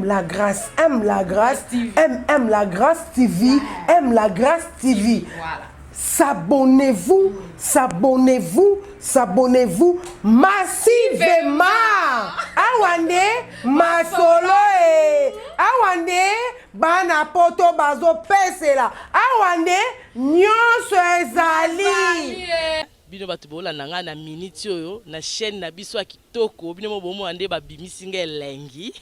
aime la grâce aime la grâce TV, aime la grâce TV. Voilà. S'abonnez-vous massivement. Awande masolo awande bana poto bazo pesela awande nyonso ezali. Bino batu bola nanga na minute oyo na chaîne na biso ya kitoko bino bomo ande ba bimisinga elengi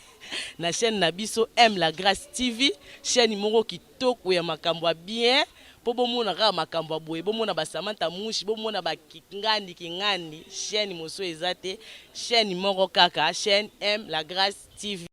na chaîne na biso aime la grâce TV, chaîne moko kitoko ya makambo bien po bomona ka makambo boye bomona ba Samantha Mushi bomona ba kingandi chaîne moso ezate chaîne moko kaka chaîne aime la grâce TV.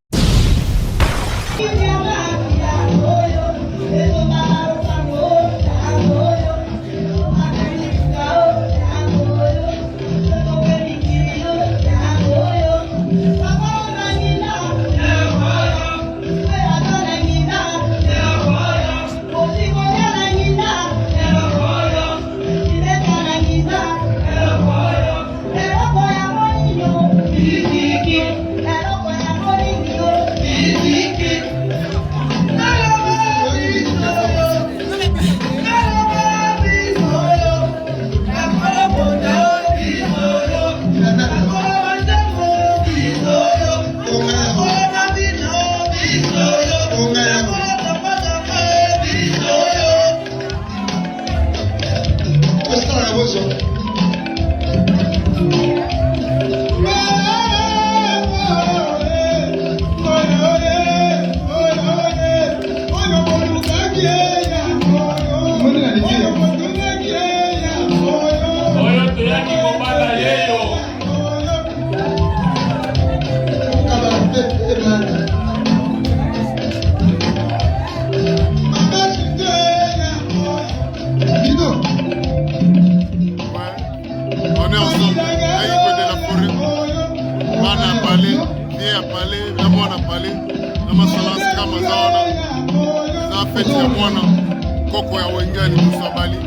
Koko ya wengani musabali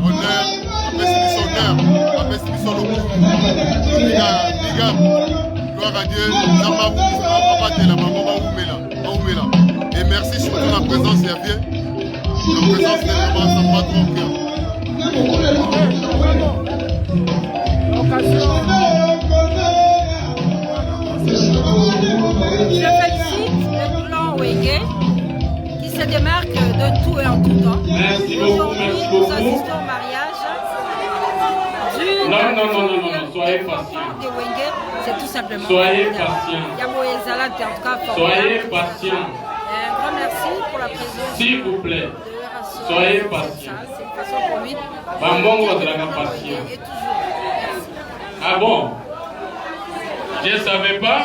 honneur apesi biso lokumu biga gloire à Dieu nzamba babatela bango baumela et merci surtout la présence ya bien la présence de Samba trop cœur. Je félicite le clan Wenge qui se démarque de tout et en tout temps. Aujourd'hui, nous assistons au mariage d'une... Non, soyez patient. C'est tout simplement... Soyez patient. Soyez patient. Un grand merci pour la présence. S'il vous plaît, soyez patient. C'est une façon pour lui. Ah bon? Je ne savais pas.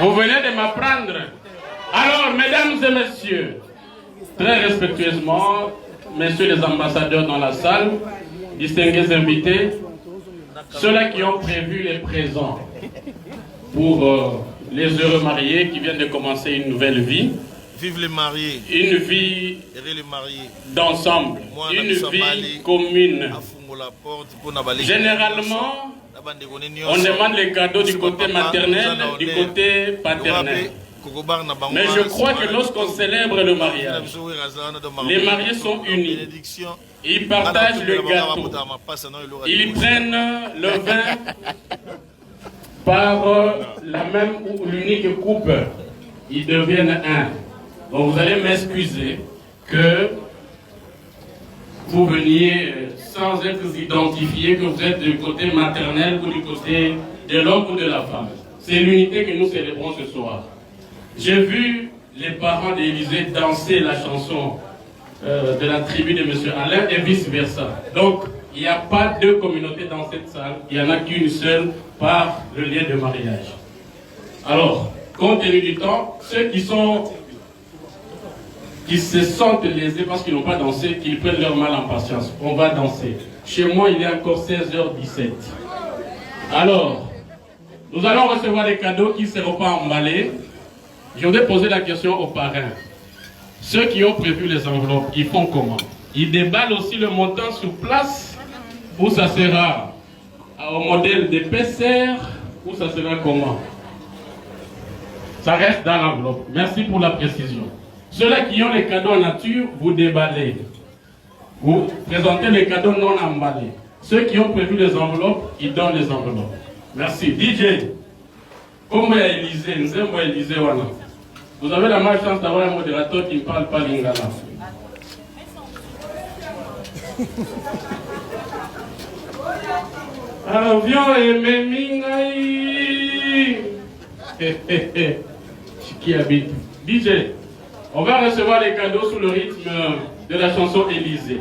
Vous venez de m'apprendre. Alors, mesdames et messieurs, très respectueusement, messieurs les ambassadeurs dans la salle, distingués invités, ceux-là qui ont prévu les présents pour les heureux mariés qui viennent de commencer une nouvelle vie. Vive les mariés. Une vie d'ensemble, une vie commune. Généralement, on demande les cadeaux du côté maternel, du côté paternel. Mais je crois que lorsqu'on célèbre le mariage, les mariés sont unis. Ils partagent le gâteau. Ils prennent le vin par la même ou l'unique coupe. Ils deviennent un. Donc vous allez m'excuser que vous veniez sans être identifié, que vous êtes du côté maternel ou du côté de l'homme ou de la femme. C'est l'unité que nous célébrons ce soir. J'ai vu les parents d'Élysée danser la chanson de la tribu de M. Alain et vice-versa. Donc, il n'y a pas deux communautés dans cette salle, il n'y en a qu'une seule par le lien de mariage. Alors, compte tenu du temps, ceux qui se sentent lésés parce qu'ils n'ont pas dansé, qu'ils prennent leur mal en patience. On va danser. Chez moi, il est encore 16h17. Alors, nous allons recevoir des cadeaux qui ne seront pas emballés. Je voudrais poser la question aux parrains. Ceux qui ont prévu les enveloppes, ils font comment? Ils déballent aussi le montant sur place ou ça sera au modèle d'épaisseur ou ça sera comment? Ça reste dans l'enveloppe. Merci pour la précision. Ceux-là qui ont les cadeaux en nature, vous déballez. Vous présentez les cadeaux non emballés. Ceux qui ont prévu les enveloppes, ils donnent les enveloppes. Merci. DJ, comme Élysée, vous avez la malchance d'avoir un modérateur qui ne parle pas lingala. Avion et Memingaï. Qui habite. DJ, on va recevoir les cadeaux sous le rythme de la chanson Élysée.